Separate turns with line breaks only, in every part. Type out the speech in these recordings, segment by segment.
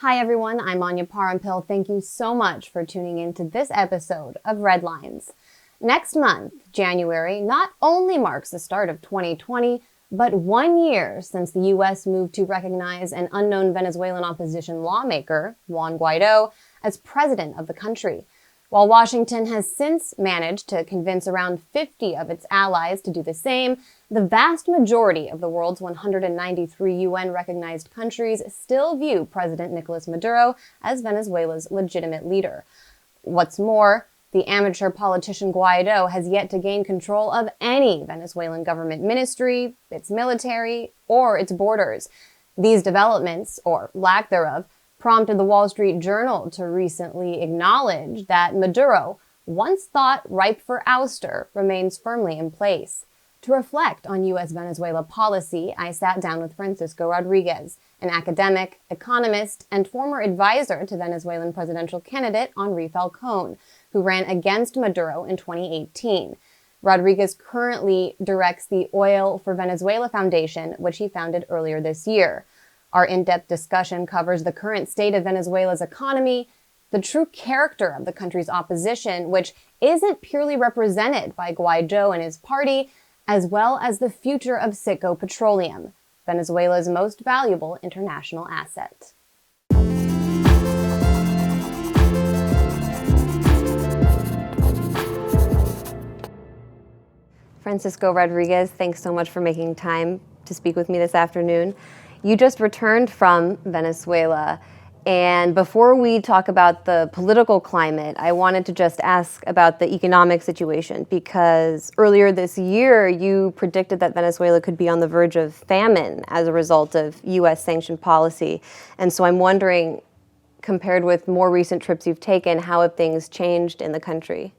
Hi everyone, I'm Anya Parampil. Thank you so much for tuning in to this episode of Red Lines. Next month, January, not only marks the start of 2020, but 1 year since the U.S. moved to recognize an unknown Venezuelan opposition lawmaker, Juan Guaidó, as president of the country. While Washington has since managed to convince around 50 of its allies to do the same, the vast majority of the world's 193 UN-recognized countries still view President Nicolás Maduro as Venezuela's legitimate leader. What's more, the amateur politician Guaidó has yet to gain control of any Venezuelan government ministry, its military, or its borders. These developments, or lack thereof, prompted the Wall Street Journal to recently acknowledge that Maduro, once thought ripe for ouster, remains firmly in place. To reflect on U.S.-Venezuela policy, I sat down with Francisco Rodríguez, an academic, economist, and former advisor to Venezuelan presidential candidate Henri Falcón, who ran against Maduro in 2018. Rodríguez currently directs the Oil for Venezuela Foundation, which he founded earlier this year. Our in-depth discussion covers the current state of Venezuela's economy, the true character of the country's opposition, which isn't purely represented by Guaidó and his party, as well as the future of Citgo Petroleum, Venezuela's most valuable international asset. Francisco Rodríguez, thanks so much for making time to speak with me this afternoon. You just returned from Venezuela, and before we talk about the political climate, I wanted to just ask about the economic situation, because earlier this year you predicted that Venezuela could be on the verge of famine as a result of U.S. sanctioned policy. And so I'm wondering, compared with more recent trips you've taken, how have things changed in the country?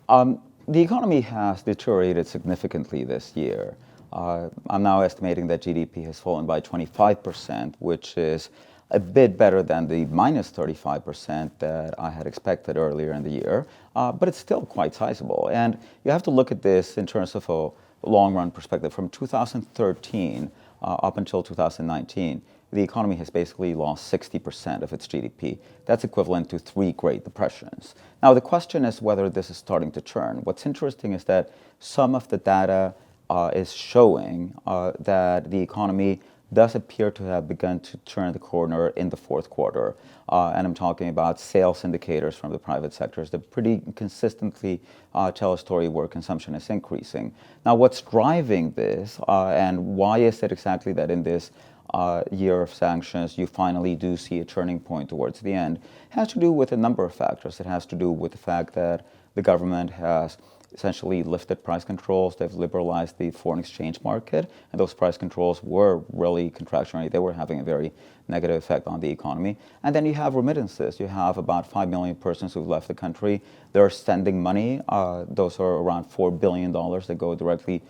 The economy has deteriorated significantly this year. I'm now estimating that GDP has fallen by 25%, which is a bit better than the minus 35% that I had expected earlier in the year, but it's still quite sizable. And you have to look at this in terms of a long-run perspective. From 2013 up until 2019, the economy has basically lost 60% of its GDP. That's equivalent to 3 Great Depressions. Now, the question is whether this is starting to turn. What's interesting is that some of the data is showing that the economy does appear to have begun to turn the corner in the fourth quarter. And I'm talking about sales indicators from the private sectors that pretty consistently tell a story where consumption is increasing. Now, what's driving this and why is it exactly that in this year of sanctions you finally do see a turning point towards the end has to do with a number of factors. It has to do with the fact that the government has essentially lifted price controls. They've liberalized the foreign exchange market, and those price controls were really contractionary. They were having a very negative effect on the economy. And then you have remittances. You have about 5 million persons who've left the country. They're sending money. Those are around $4 billion that go directly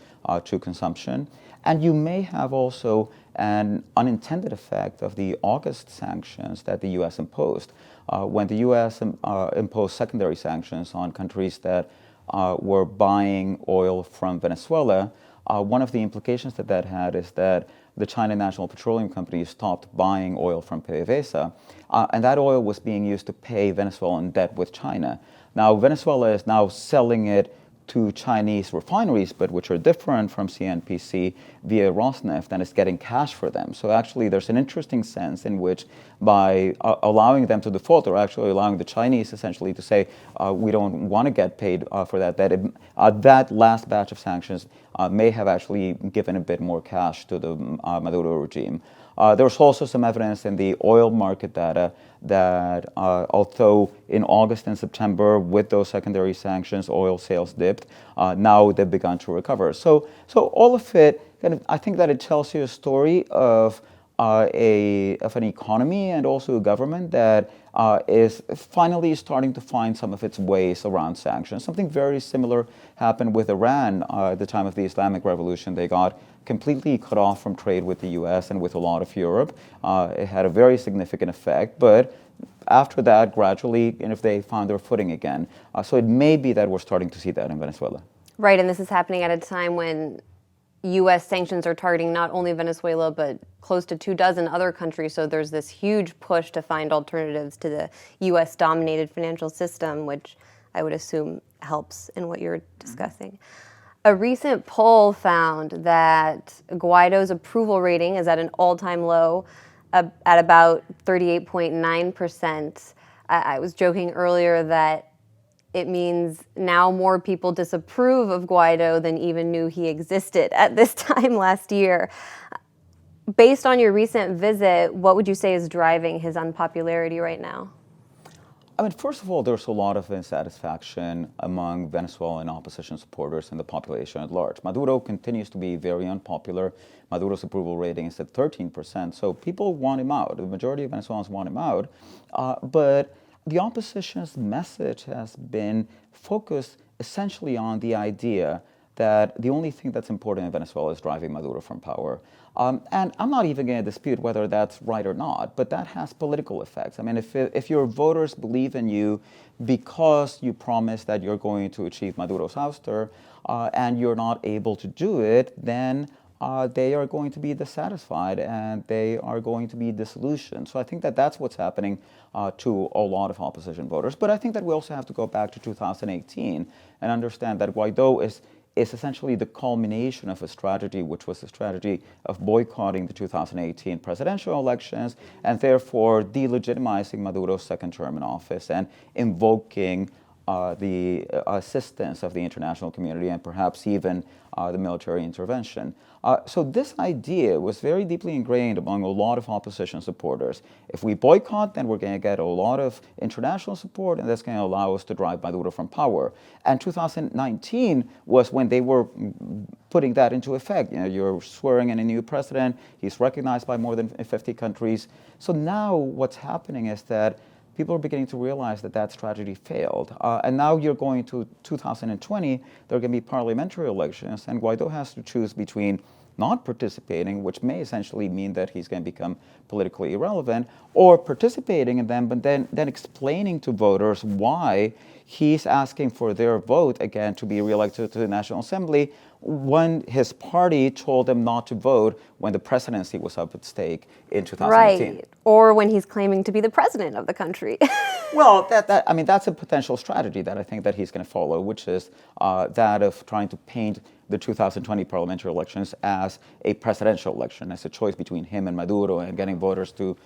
to consumption. And you may have also an unintended effect of the August sanctions that the U.S. imposed. When the U.S. imposed secondary sanctions on countries that were buying oil from Venezuela, one of the implications that that had is that the China National Petroleum Company stopped buying oil from PDVSA, and that oil was being used to pay Venezuelan debt with China. Now, Venezuela is now selling it to Chinese refineries, but which are different from CNPC via Rosneft, and is getting cash for them. So actually there's an interesting sense in which by allowing them to default, or actually allowing the Chinese essentially to say, we don't want to get paid for that, that last batch of sanctions may have actually given a bit more cash to the Maduro regime. There's also some evidence in the oil market data that although in August and September, with those secondary sanctions, oil sales dipped, now they've begun to recover. So all of it, I think that it tells you a story of an economy and also a government that is finally starting to find some of its ways around sanctions. Something very similar happened with Iran at the time of the Islamic Revolution. They got completely cut off from trade with the U.S. and with a lot of Europe. It had a very significant effect, but after that, gradually, they found their footing again. So it may be that we're starting to see that in Venezuela.
Right, and this is happening at a time when U.S. sanctions are targeting not only Venezuela, but close to 24 other countries. So there's this huge push to find alternatives to the U.S.-dominated financial system, which I would assume helps in what you're discussing. A recent poll found that Guaido's approval rating is at an all-time low, at about 38.9%. I was joking earlier that it means now more people disapprove of Guaido than even knew he existed at this time last year. Based on your recent visit, what would you say is driving his unpopularity right now?
I mean, first of all, there's a lot of dissatisfaction among Venezuelan opposition supporters and the population at large. Maduro continues to be very unpopular. Maduro's approval rating is at 13%, so people want him out. The majority of Venezuelans want him out, but the opposition's message has been focused essentially on the idea that the only thing that's important in Venezuela is driving Maduro from power. And I'm not even going to dispute whether that's right or not, but that has political effects. I mean, if your voters believe in you because you promise that you're going to achieve Maduro's ouster and you're not able to do it, then they are going to be dissatisfied and they are going to be disillusioned. So I think that that's what's happening to a lot of opposition voters. But I think that we also have to go back to 2018 and understand that Guaido is essentially the culmination of a strategy, which was a strategy of boycotting the 2018 presidential elections and therefore delegitimizing Maduro's second term in office and invoking the assistance of the international community and perhaps even the military intervention. So this idea was very deeply ingrained among a lot of opposition supporters. If we boycott, then we're going to get a lot of international support, and that's going to allow us to drive Maduro from power. And 2019 was when they were putting that into effect. You know, you're swearing in a new president. He's recognized by more than 50 countries. So now what's happening is that people are beginning to realize that that strategy failed. And now you're going to 2020, there are going to be parliamentary elections, and Guaido has to choose between not participating, which may essentially mean that he's going to become politically irrelevant, or participating in them, but then explaining to voters why he's asking for their vote again to be reelected to the National Assembly when his party told him not to vote when the presidency was up at stake in 2018.
Right, or when he's claiming to be the president of the country.
Well, I mean, that's a potential strategy that I think that he's going to follow, which is that of trying to paint the 2020 parliamentary elections as a presidential election, as a choice between him and Maduro, and getting voters to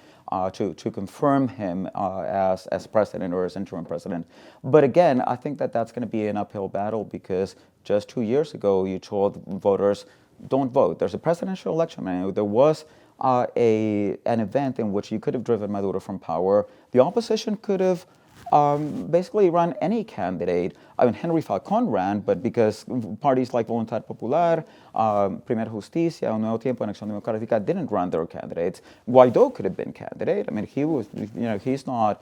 confirm him as president or as interim president. But again, I think that that's going to be an uphill battle because just 2 years ago, you told voters, don't vote. There's a presidential election. I mean, there was an event in which you could have driven Maduro from power. The opposition could have basically run any candidate. I mean, Henri Falcón ran, but because parties like Voluntad Popular, Primera Justicia, Un Nuevo Tiempo, and Acción Democrática didn't run their candidates, Guaidó could have been candidate. I mean, he was, you know, he's not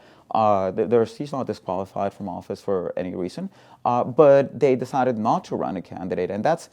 disqualified from office for any reason, but they decided not to run a candidate, and that's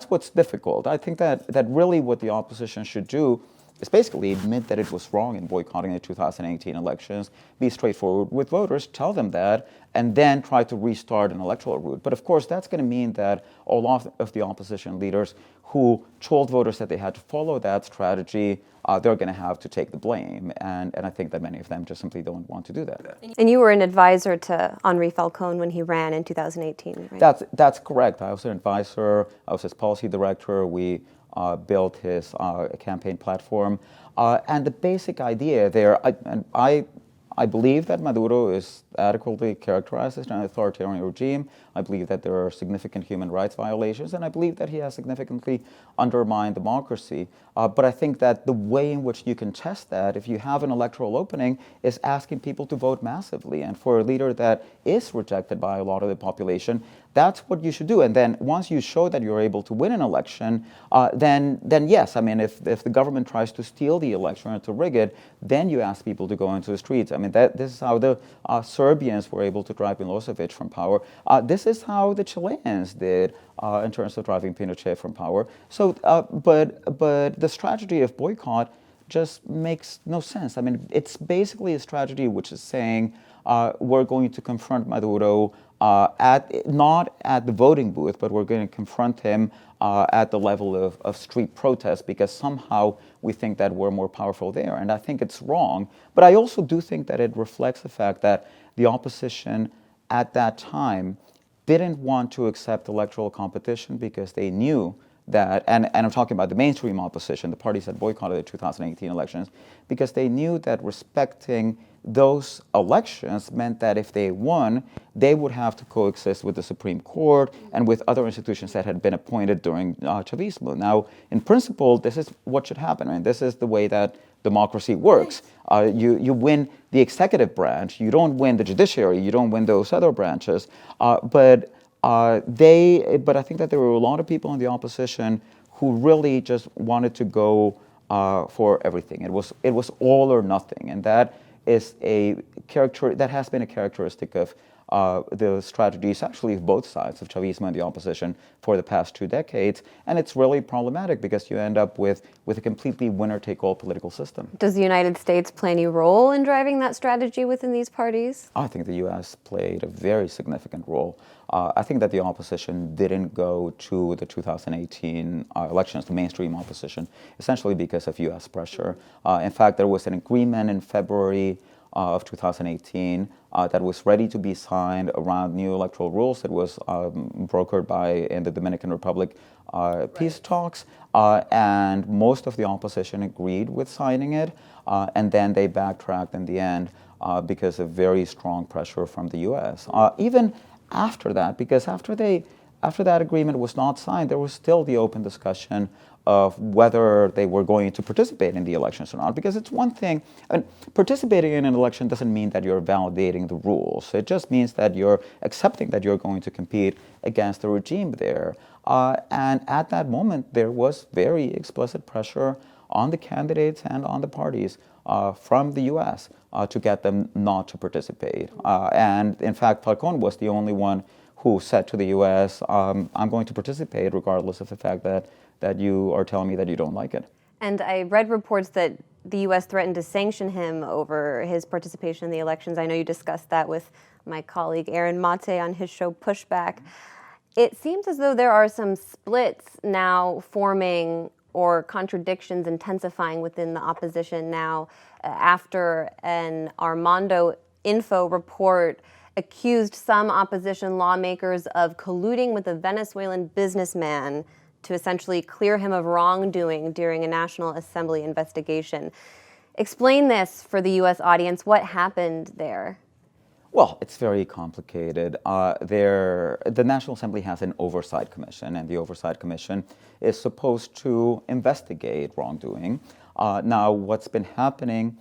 what's difficult. I think that really what the opposition should do is basically admit that it was wrong in boycotting the 2018 elections, be straightforward with voters, tell them that, and then try to restart an electoral route. But of course, that's going to mean that a lot of the opposition leaders who told voters that they had to follow that strategy, they're going to have to take the blame. And I think that many of them just simply don't want to do that.
And you were an advisor to Henri Falcón when he ran in 2018, right?
That's correct. I was an advisor. I was his policy director. We built his campaign platform. And the basic idea there, I believe that Maduro is adequately characterized as an authoritarian regime. I believe that there are significant human rights violations, and I believe that he has significantly undermined democracy. But I think that the way in which you can test that, if you have an electoral opening, is asking people to vote massively. And for a leader that is rejected by a lot of the population, that's what you should do. And then once you show that you're able to win an election, then yes, I mean, if the government tries to steal the election or to rig it, then you ask people to go into the streets. I mean, this is how the Serbians were able to drive Milosevic from power. This is how the Chileans did in terms of driving Pinochet from power. So, but the strategy of boycott just makes no sense. I mean, it's basically a strategy which is saying we're going to confront Maduro not at the voting booth, but we're going to confront him at the level of street protest because somehow we think that we're more powerful there. And I think it's wrong. But I also do think that it reflects the fact that the opposition at that time didn't want to accept electoral competition because they knew that, and I'm talking about the mainstream opposition, the parties that boycotted the 2018 elections, because they knew that respecting those elections meant that if they won, they would have to coexist with the Supreme Court and with other institutions that had been appointed during Chavismo. Now, in principle, this is what should happen. Right? This is the way that democracy works. You win the executive branch, you don't win the judiciary, you don't win those other branches. But I think that there were a lot of people in the opposition who really just wanted to go for everything. It was all or nothing, and that is that has been a characteristic of the strategies actually of both sides of Chavismo and the opposition for the past 2 decades, and it's really problematic because you end up with a completely winner-take-all political system.
Does the United States play any role in driving that strategy within these parties?
I think the U.S. played a very significant role. I think that the opposition didn't go to the 2018 elections, the mainstream opposition, essentially because of U.S. pressure. In fact, there was an agreement in February of 2018 that was ready to be signed around new electoral rules. It was brokered in the Dominican Republic peace talks, and most of the opposition agreed with signing it, and then they backtracked in the end because of very strong pressure from the U.S. Even after that, because after that agreement was not signed, there was still the open discussion of whether they were going to participate in the elections or not. Because it's one thing, participating in an election doesn't mean that you're validating the rules. It just means that you're accepting that you're going to compete against the regime there. And at that moment, there was very explicit pressure on the candidates and on the parties from the U.S. To get them not to participate. And in fact, Falcón was the only one who said to the U.S., I'm going to participate regardless of the fact that you are telling me that you don't like it.
And I read reports that the U.S. threatened to sanction him over his participation in the elections. I know you discussed that with my colleague Aaron Mate on his show Pushback. It seems as though there are some splits now forming or contradictions intensifying within the opposition now after an Armando Info report accused some opposition lawmakers of colluding with a Venezuelan businessman to essentially clear him of wrongdoing during a National Assembly investigation. Explain this for the U.S. audience. What happened there?
Well, it's very complicated. The National Assembly has an oversight commission, and the oversight commission is supposed to investigate wrongdoing. Now, what's been happening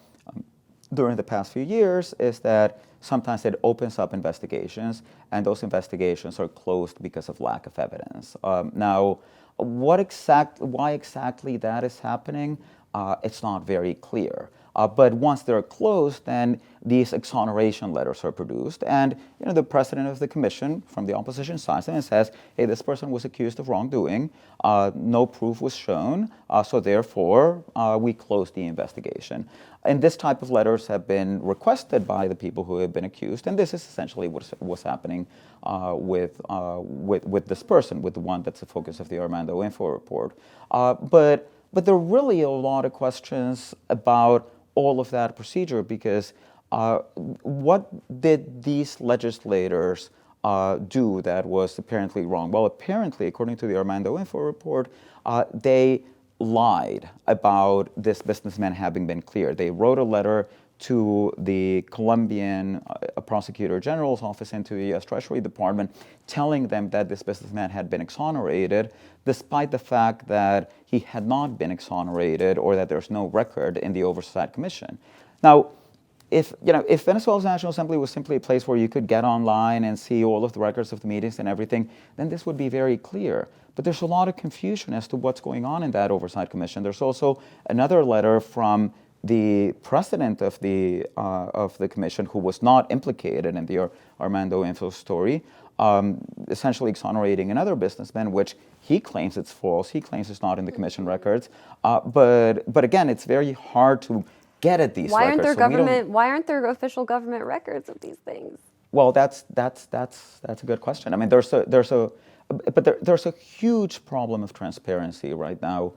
during the past few years is that sometimes it opens up investigations, and those investigations are closed because of lack of evidence. Now, why exactly that is happening, it's not very clear. But once they're closed, then these exoneration letters are produced, and the president of the commission from the opposition signs them and says, "Hey, this person was accused of wrongdoing. No proof was shown, so therefore we close the investigation." And this type of letters have been requested by the people who have been accused, and this is essentially what's happening with this person, with the one that's the focus of the Armando Info report. But there are really a lot of questions about all of that procedure because what did these legislators do that was apparently wrong? Well, apparently, according to the Armando Info report, they lied about this businessman having been cleared. They wrote a letter to the Colombian Prosecutor General's office and to the U.S. Treasury Department telling them that this businessman had been exonerated, despite the fact that he had not been exonerated or that there's no record in the Oversight Commission. Now, if Venezuela's National Assembly was simply a place where you could get online and see all of the records of the meetings and everything, then this would be very clear. But there's a lot of confusion as to what's going on in that Oversight Commission. There's also another letter from the president of the commission, who was not implicated in the Armando Info story, essentially exonerating another businessman, which he claims it's false. He claims it's not in the commission records. But again, it's very hard to get at these records.
Why aren't there official government records of these things?
Well, that's a good question. I mean, there's a huge problem of transparency right now.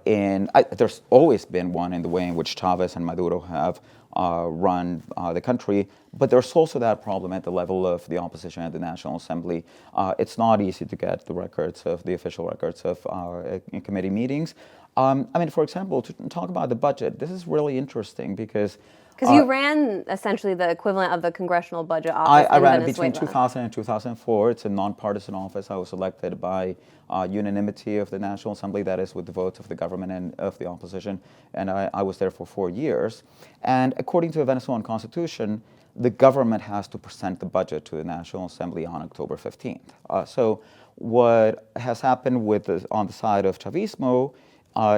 There's always been one in the way in which Chavez and Maduro have run the country, but there's also that problem at the level of the opposition at the National Assembly. It's not easy to get the official records of committee meetings. I mean, for example, to talk about the budget, this is really interesting because
you ran essentially the equivalent of the Congressional Budget Office
I
in
ran it
Venezuela.
between 2000 and 2004. It's a nonpartisan office. I was elected by unanimity of the National Assembly, that is with the votes of the government and of the opposition, and I was there for 4 years. And according to the Venezuelan constitution, the government has to present the budget to the National Assembly on October 15th. So what has happened on the side of Chavismo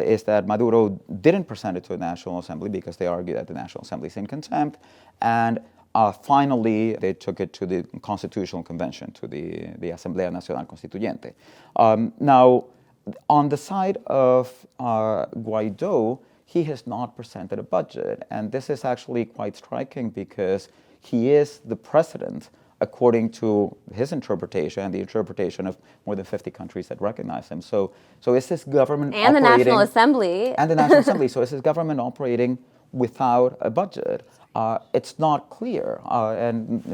is that Maduro didn't present it to the National Assembly because they argued that the National Assembly is in contempt, and finally they took it to the Constitutional Convention, to the Asamblea Nacional Constituyente. Now, on the side of Guaidó, he has not presented a budget, and this is actually quite striking because he is the president according to his interpretation and the interpretation of more than 50 countries that recognize him. So is this government
and the National Assembly.
And the National Assembly. So is this government operating without a budget? It's not clear. And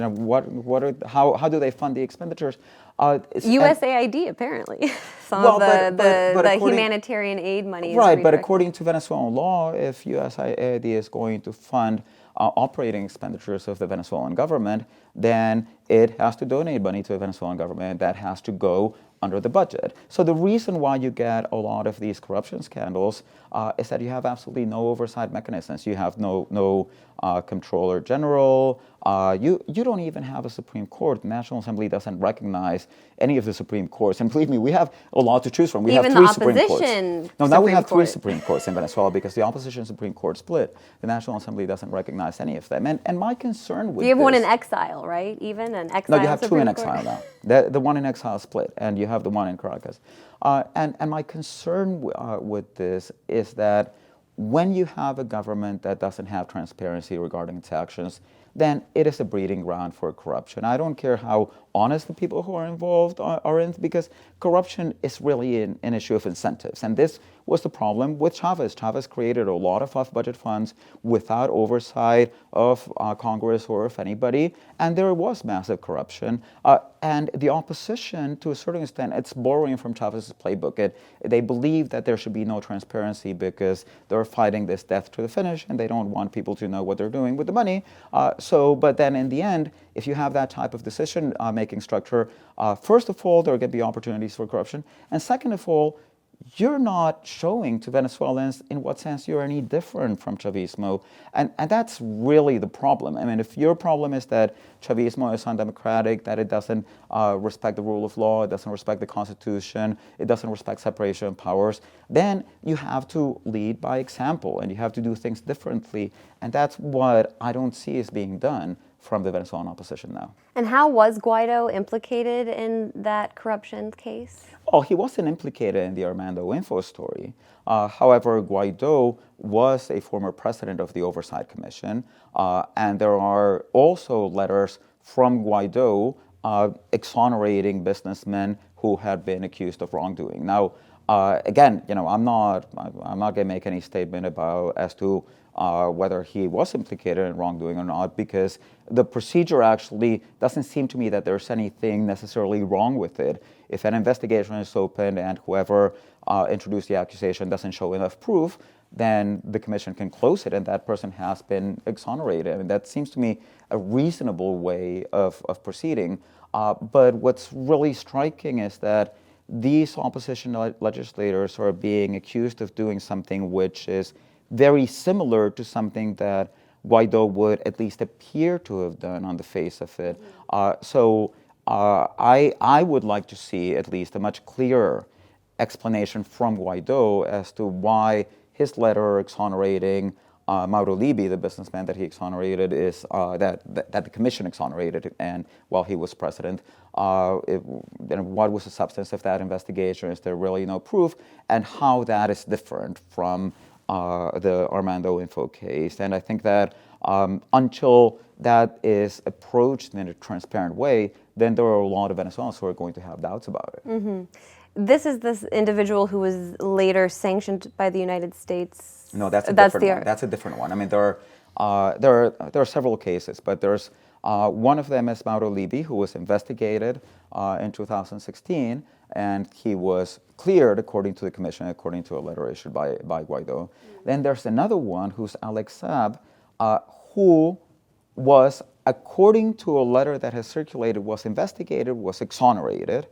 how do they fund the expenditures?
USAID, apparently. Some of the humanitarian aid money is
right, but according to Venezuelan law, if USAID is going to fund operating expenditures of the Venezuelan government, then it has to donate money to the Venezuelan government. That has to go under the budget. So the reason why you get a lot of these corruption scandals is that you have absolutely no oversight mechanisms. You have no Comptroller General. You don't even have a Supreme Court. The National Assembly doesn't recognize any of the Supreme Courts. And believe me, we have a lot to choose from. We
even
have three
the
Supreme Courts. No, now we have three
Court.
Supreme Courts in Venezuela because the opposition Supreme Court split. The National Assembly doesn't recognize any of them. And my concern with
you have
this,
one in exile, right? Even an exile.
No, you have
Supreme
two in
Court?
exile now. The one in exile split, and you have the one in Caracas. And my concern with this is that when you have a government that doesn't have transparency regarding its actions, then it is a breeding ground for corruption. I don't care how honest the people who are involved are in, because corruption is really an issue of incentives. And this was the problem with Chavez. Chavez created a lot of off-budget funds without oversight of Congress or of anybody, and there was massive corruption. And the opposition, to a certain extent, it's borrowing from Chavez's playbook. They believe that there should be no transparency because they're fighting this death to the finish, and they don't want people to know what they're doing with the money. But then in the end, if you have that type of decision-making structure, first of all, there are going to be opportunities for corruption. And second of all, you're not showing to Venezuelans in what sense you're any different from Chavismo. And that's really the problem. I mean, if your problem is that Chavismo is undemocratic, that it doesn't respect the rule of law, it doesn't respect the Constitution, it doesn't respect separation of powers, then you have to lead by example and you have to do things differently. And that's what I don't see is being done from the Venezuelan opposition now.
And how was Guaidó implicated in that corruption case?
Oh, he wasn't implicated in the Armando Info story. However, Guaidó was a former president of the Oversight Commission, and there are also letters from Guaidó exonerating businessmen who had been accused of wrongdoing. Now, again, I'm not going to make any statement as to whether he was implicated in wrongdoing or not, because the procedure actually doesn't seem to me that there's anything necessarily wrong with it. If an investigation is opened and whoever introduced the accusation doesn't show enough proof, then the commission can close it and that person has been exonerated. I mean, that seems to me a reasonable way of proceeding. But what's really striking is that these opposition legislators are being accused of doing something which is very similar to something that Guaidó would at least appear to have done on the face of it. So I would like to see at least a much clearer explanation from Guaidó as to why his letter exonerating Mauro Libby, the businessman that he exonerated, is that the commission exonerated, and while he was president, what was the substance of that investigation? Is there really no proof? And how that is different from the Armando Info case. And I think that Until that is approached in a transparent way, then there are a lot of Venezuelans who are going to have doubts about it.
Mm-hmm. This is this individual who was later sanctioned by the United States.
No, that's a different one. That's a different one. I mean, there are several cases, but there's one of them is Mauro Libi, who was investigated in 2016, and he was cleared according to the commission, according to a letter issued by Guaidó. Then there's another one who's Alex Saab, who was, according to a letter that has circulated, was investigated, was exonerated.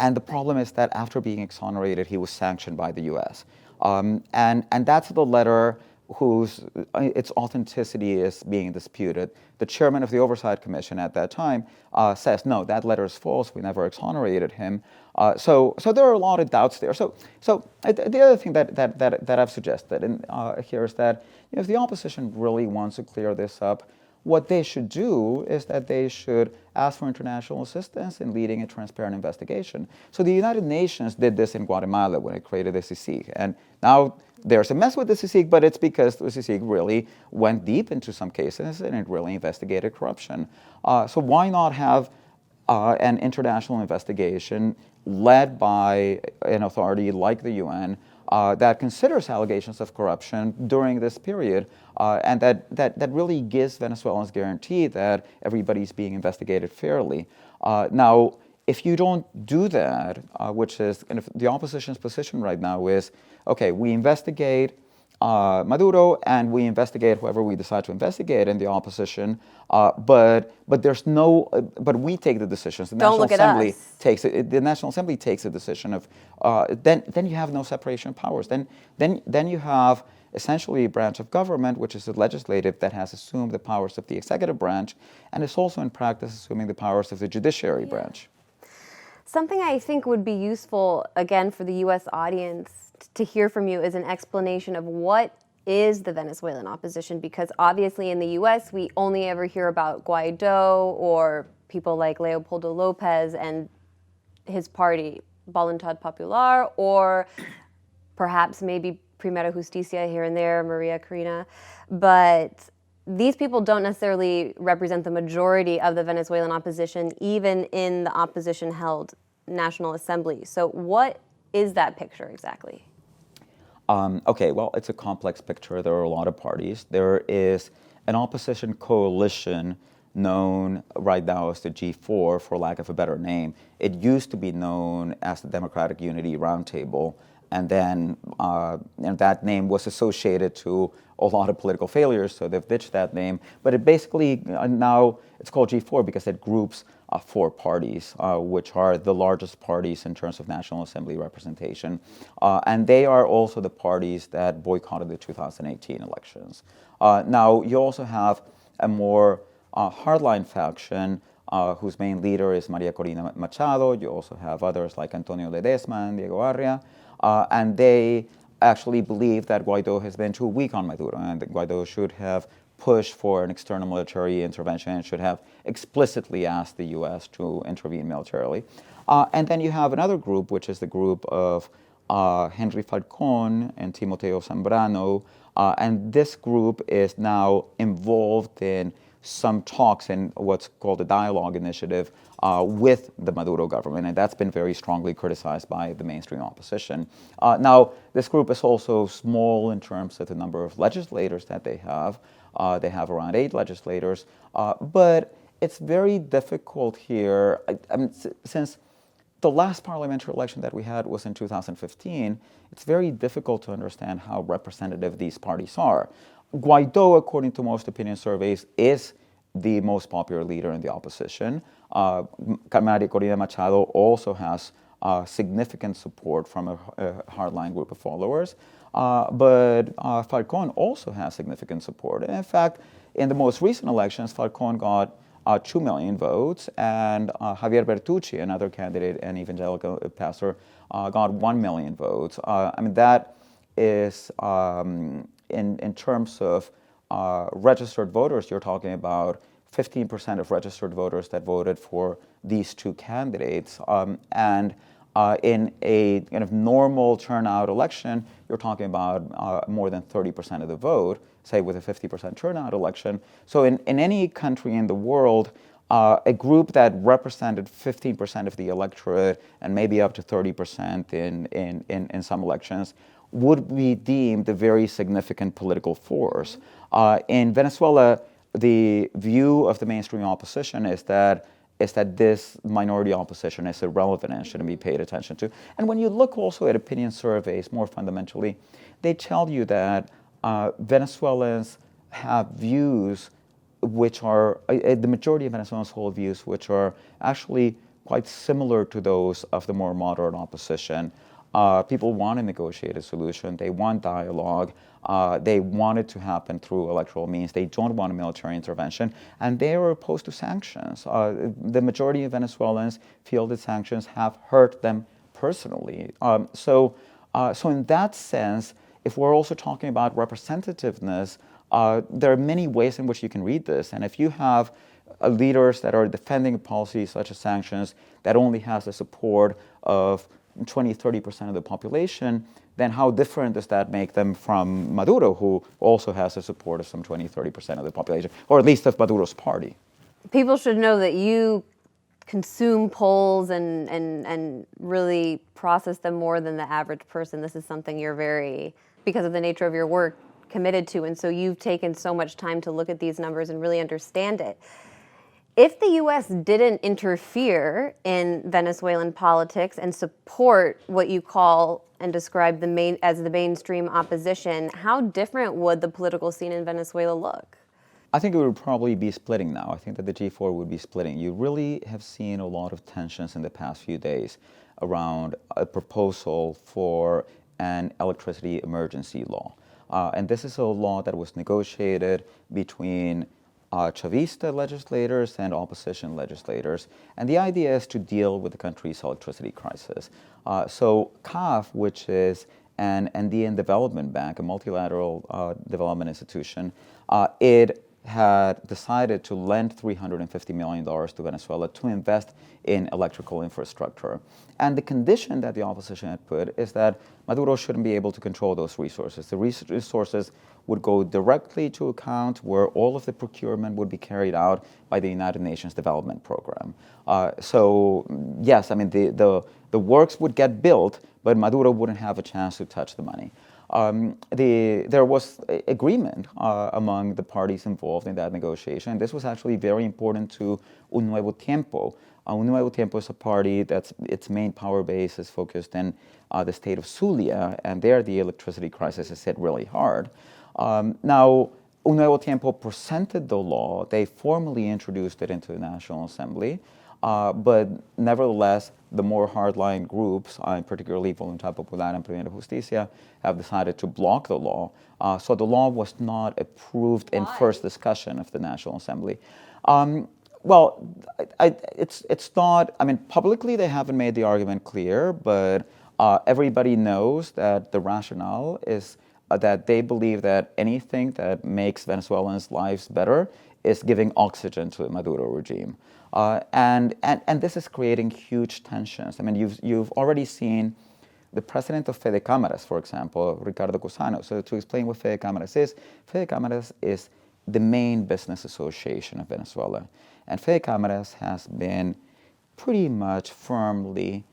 And the problem is that after being exonerated, he was sanctioned by the U.S. And that's the letter whose its authenticity is being disputed. The chairman of the Oversight Commission at that time says, no, that letter is false. We never exonerated him. So there are a lot of doubts there. So the other thing that I've suggested here is that if the opposition really wants to clear this up, what they should do is that they should ask for international assistance in leading a transparent investigation. So the United Nations did this in Guatemala when it created the CICIG. And now there's a mess with the CICIG, but it's because the CICIG really went deep into some cases and it really investigated corruption. So why not have an international investigation led by an authority like the UN that considers allegations of corruption during this period, and that really gives Venezuelans guarantee that everybody's being investigated fairly. Now, if you don't do that, which is kind of the opposition's position right now is, okay, we investigate Maduro and we investigate whoever we decide to investigate in the opposition, but we take the decisions. The
Don't look at us.
The National Assembly takes a decision of then you have no separation of powers. Then you have essentially a branch of government, which is the legislative, that has assumed the powers of the executive branch, and is also in practice assuming the powers of the judiciary branch.
Something I think would be useful, again, for the U.S. audience to hear from you is an explanation of what is the Venezuelan opposition, because obviously in the U.S. we only ever hear about Guaidó or people like Leopoldo Lopez and his party, Voluntad Popular, or perhaps maybe Primera Justicia here and there, Maria Corina. But these people don't necessarily represent the majority of the Venezuelan opposition, even in the opposition-held National Assembly. So what is that picture exactly?
Okay, well, it's a complex picture. There are a lot of parties. There is an opposition coalition known right now as the G4, for lack of a better name. It used to be known as the Democratic Unity Roundtable, and then that name was associated to a lot of political failures, so they've ditched that name. But it basically, now it's called G4 because it groups four parties, which are the largest parties in terms of National Assembly representation. And they are also the parties that boycotted the 2018 elections. Now, you also have a more hardline faction whose main leader is Maria Corina Machado. You also have others like Antonio Ledesma and Diego Arria. And they actually believe that Guaidó has been too weak on Maduro and that Guaidó should have pushed for an external military intervention and should have explicitly asked the U.S. to intervene militarily. And then you have another group, which is the group of Henri Falcón and Timoteo Zambrano. And this group is now involved in some talks in what's called the Dialogue Initiative with the Maduro government, and that's been very strongly criticized by the mainstream opposition. Now, this group is also small in terms of the number of legislators that they have. They have around 8 legislators, but it's very difficult here. I mean, since the last parliamentary election that we had was in 2015, it's very difficult to understand how representative these parties are. Guaidó, according to most opinion surveys, is the most popular leader in the opposition. Maria Corina Machado also has significant support from a hardline group of followers. But Falcón also has significant support. And in fact, in the most recent elections, Falcón got 2 million votes, and Javier Bertucci, another candidate and evangelical pastor, got 1 million votes. I mean, that is, in terms of registered voters, you're talking about 15% of registered voters that voted for these two candidates. And in a kind of normal turnout election, you're talking about more than 30% of the vote. say, with a 50% turnout election. So in any country in the world, a group that represented 15% of the electorate and maybe up to 30% in some elections would be deemed a very significant political force. In Venezuela, the view of the mainstream opposition is that this minority opposition is irrelevant and shouldn't be paid attention to. And when you look also at opinion surveys more fundamentally, they tell you that Venezuelans have views which are, the majority of Venezuelans hold views which are actually quite similar to those of the more moderate opposition. People want a negotiated solution. They want dialogue. They want it to happen through electoral means. They don't want a military intervention. And they are opposed to sanctions. The majority of Venezuelans feel that sanctions have hurt them personally. So in that sense, if we're also talking about representativeness, there are many ways in which you can read this. And if you have leaders that are defending policies such as sanctions that only has the support of 20, 30% of the population, then how different does that make them from Maduro, who also has the support of some 20, 30% of the population, or at least of Maduro's party?
People should know that you consume polls and really process them more than the average person. This is something you're very, because of the nature of your work, committed to, and so you've taken so much time to look at these numbers and really understand it. If the U.S. didn't interfere in Venezuelan politics and support what you call and describe as the mainstream opposition, how different would the political scene in Venezuela look?
I think it would probably be splitting now. I think that the G4 would be splitting. You really have seen a lot of tensions in the past few days around a proposal for an electricity emergency law. And this is a law that was negotiated between Chavista legislators and opposition legislators. And the idea is to deal with the country's electricity crisis. So CAF, which is an Andean development bank, a multilateral development institution, it had decided to lend $350 million to Venezuela to invest in electrical infrastructure. And the condition that the opposition had put is that Maduro shouldn't be able to control those resources. The resources would go directly to account where all of the procurement would be carried out by the United Nations Development Program. So yes, I mean, the works would get built, but Maduro wouldn't have a chance to touch the money. There was agreement among the parties involved in that negotiation. This was actually very important to Un Nuevo Tiempo. Un Nuevo Tiempo is a party that's its main power base is focused in the state of Zulia, and there the electricity crisis is hit really hard. Now, Un Nuevo Tiempo presented the law. They formally introduced it into the National Assembly. But nevertheless, the more hardline groups, particularly Voluntad Popular and Primera Justicia, have decided to block the law. So the law was not approved in first discussion of the National Assembly. Well, it's not, I mean, publicly they haven't made the argument clear, but everybody knows that the rationale is that they believe that anything that makes Venezuelans' lives better is giving oxygen to the Maduro regime. And this is creating huge tensions. I mean, you've already seen the president of Fede Cámaras, for example, Ricardo Cusano. So to explain what Fede Cámaras is the main business association of Venezuela. And Fede Cámaras has been pretty much firmly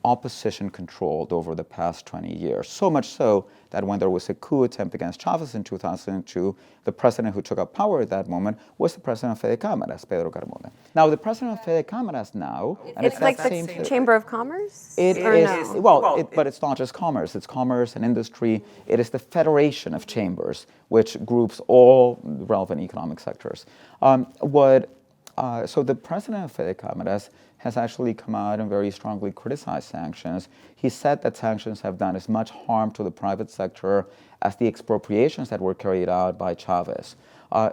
opposition controlled over the past 20 years. So much so that when there was a coup attempt against Chavez in 2002, the president who took up power at that moment was the president of Fede Cámaras, Pedro Carmona. Now, the president of Fede Cámaras now...
It's like the Chamber of Commerce?
It is, no? Well, but it's not just commerce. It's commerce and industry. It is the Federation of Chambers, which groups all relevant economic sectors. So the president of Fede Cámaras has actually come out and very strongly criticized sanctions. He said that sanctions have done as much harm to the private sector as the expropriations that were carried out by Chavez.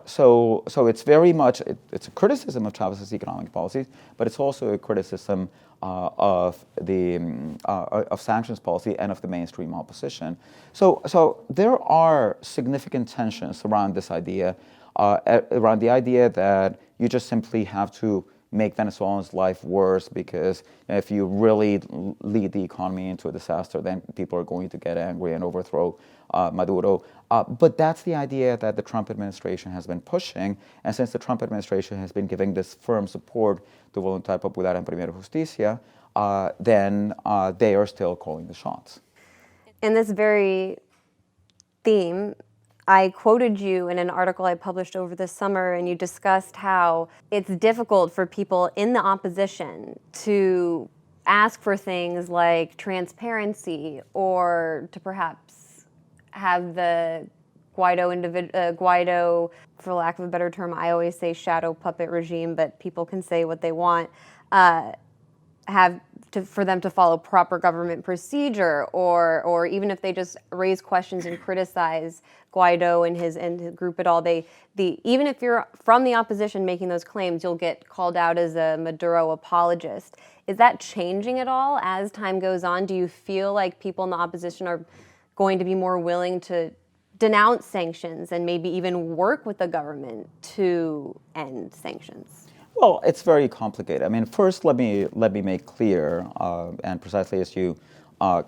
So it's very much, it's a criticism of Chavez's economic policies, but it's also a criticism of sanctions policy and of the mainstream opposition. So there are significant tensions around this idea, around the idea that you just simply have to make Venezuelans' life worse, because if you really lead the economy into a disaster, then people are going to get angry and overthrow Maduro. But that's the idea that the Trump administration has been pushing, and since the Trump administration has been giving this firm support to Voluntad Popular and Primera Justicia, then they are still calling the shots.
In this very theme, I quoted you in an article I published over the summer, and you discussed how it's difficult for people in the opposition to ask for things like transparency, or to perhaps have the Guaido, for lack of a better term, I always say shadow puppet regime, but people can say what they want, for them to follow proper government procedure, or even if they just raise questions and criticize Guaido and his group at all, even if you're from the opposition making those claims, you'll get called out as a Maduro apologist. Is that changing at all as time goes on? Do you feel like people in the opposition are going to be more willing to denounce sanctions and maybe even work with the government to end sanctions?
Well, it's very complicated. I mean, first, let me make clear, and precisely as you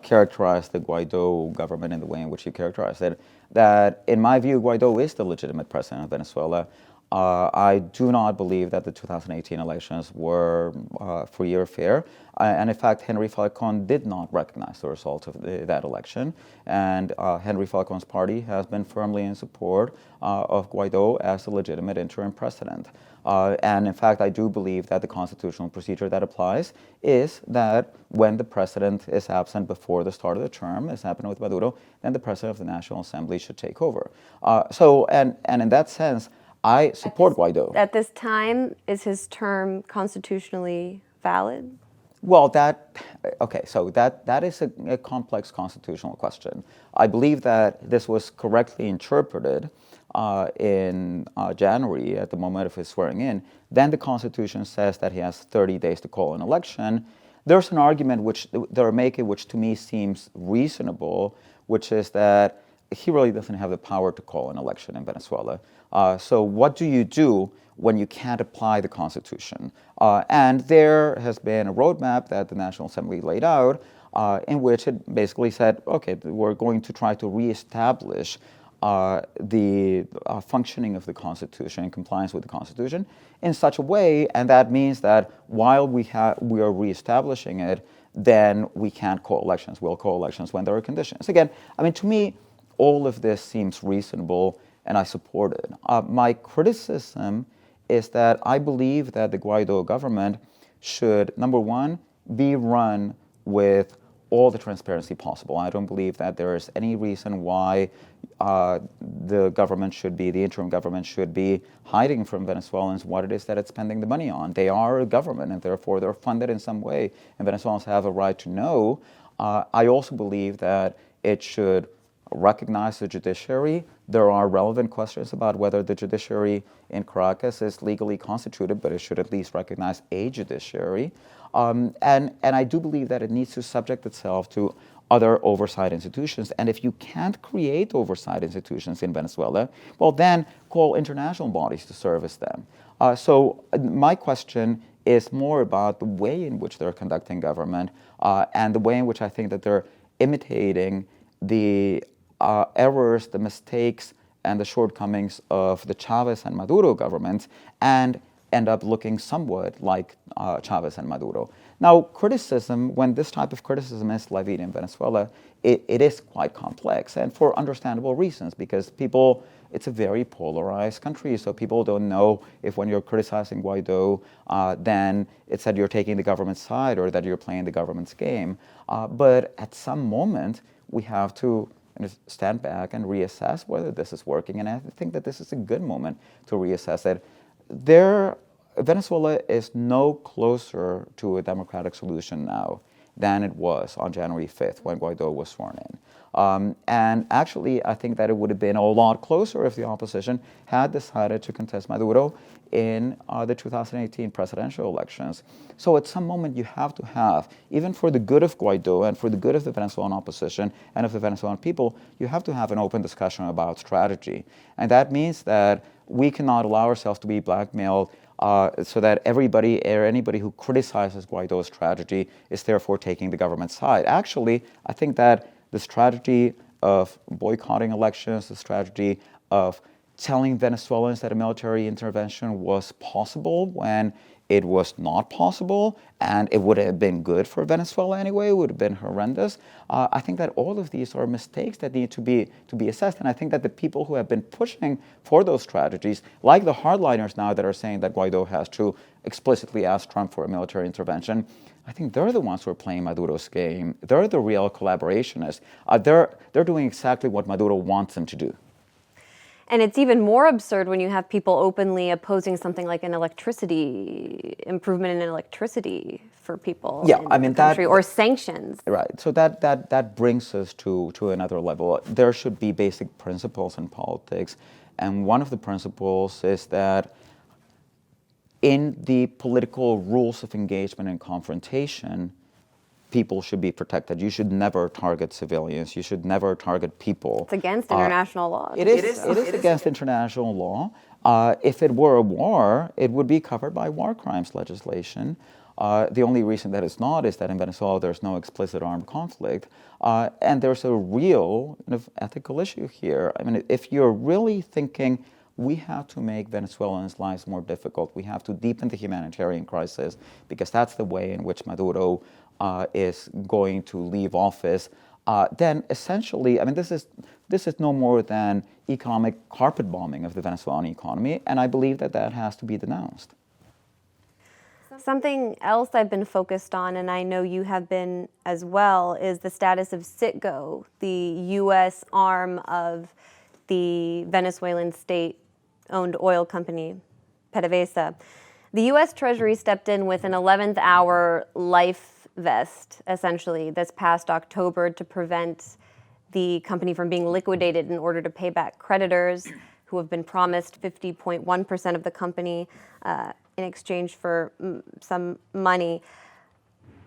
characterize the Guaido government in the way in which you characterize it, that in my view, Guaido is the legitimate president of Venezuela. I do not believe that the 2018 elections were free or fair. And in fact, Henri Falcón did not recognize the result of that election. And Henri Falcón's party has been firmly in support of Guaido as the legitimate interim president. And in fact, I do believe that the constitutional procedure that applies is that when the president is absent before the start of the term, as happened with Maduro, then the president of the National Assembly should take over. And in that sense, I support Guaido.
At this time, is his term constitutionally valid?
Well, so that is a complex constitutional question. I believe that this was correctly interpreted in January at the moment of his swearing in. Then the Constitution says that he has 30 days to call an election. There's an argument which they're making, which to me seems reasonable, which is that he really doesn't have the power to call an election in Venezuela. So what do you do when you can't apply the Constitution? And there has been a roadmap that the National Assembly laid out in which it basically said, okay, we're going to try to reestablish the functioning of the Constitution in compliance with the Constitution in such a way, and that means that while we are reestablishing it, then we can't call elections. We'll call elections when there are conditions. Again, I mean, to me, all of this seems reasonable, and I support it. My criticism is that I believe that the Guaido government should, number one, be run with all the transparency possible. I don't believe that there is any reason why the interim government should be hiding from Venezuelans what it is that it's spending the money on. They are a government, and therefore they're funded in some way, and Venezuelans have a right to know. I also believe that it should recognize the judiciary. There are relevant questions about whether the judiciary in Caracas is legally constituted, but it should at least recognize a judiciary. And I do believe that it needs to subject itself to other oversight institutions. And if you can't create oversight institutions in Venezuela, well, then call international bodies to service them. So my question is more about the way in which they're conducting government and the way in which I think that they're imitating the errors, the mistakes, and the shortcomings of the Chavez and Maduro governments, and end up looking somewhat like Chavez and Maduro. Now, criticism, when this type of criticism is levied in Venezuela, it is quite complex, and for understandable reasons, because it's a very polarized country, so people don't know if when you're criticizing Guaido, then it's that you're taking the government's side or that you're playing the government's game. But at some moment, we have to stand back and reassess whether this is working, and I think that this is a good moment to reassess it. Venezuela is no closer to a democratic solution now than it was on January 5th when Guaido was sworn in. And actually, I think that it would have been a lot closer if the opposition had decided to contest Maduro in the 2018 presidential elections. So at some moment you have to have, even for the good of Guaido and for the good of the Venezuelan opposition and of the Venezuelan people, you have to have an open discussion about strategy. And that means that we cannot allow ourselves to be blackmailed so that everybody or anybody who criticizes Guaido's strategy is therefore taking the government's side. Actually, I think that the strategy of boycotting elections, the strategy of telling Venezuelans that a military intervention was possible when it was not possible, and it would have been good for Venezuela anyway, it would have been horrendous. I think that all of these are mistakes that need to be assessed, and I think that the people who have been pushing for those strategies, like the hardliners now that are saying that Guaido has to explicitly ask Trump for a military intervention, I think they're the ones who are playing Maduro's game. They're the real collaborationists. They're doing exactly what Maduro wants them to do.
And it's even more absurd when you have people openly opposing something like an electricity improvement in electricity for people in the country, or sanctions.
Right. So that brings us to another level. There should be basic principles in politics, and one of the principles is that in the political rules of engagement and confrontation, people should be protected. You should never target civilians. You should never target people.
It's against international law.
It is against international law. If it were a war, it would be covered by war crimes legislation. The only reason that it's not is that in Venezuela there's no explicit armed conflict. And there's a real ethical issue here. I mean, if you're really thinking we have to make Venezuelans' lives more difficult, we have to deepen the humanitarian crisis, because that's the way in which Maduro is going to leave office, then essentially, I mean, this is no more than economic carpet bombing of the Venezuelan economy, and I believe that that has to be denounced.
Something else I've been focused on, and I know you have been as well, is the status of Citgo, the U.S. arm of the Venezuelan state-owned oil company, PDVSA. The U.S. Treasury stepped in with an 11th hour life vest, essentially, this past October to prevent the company from being liquidated in order to pay back creditors who have been promised 50.1% of the company in exchange for some money.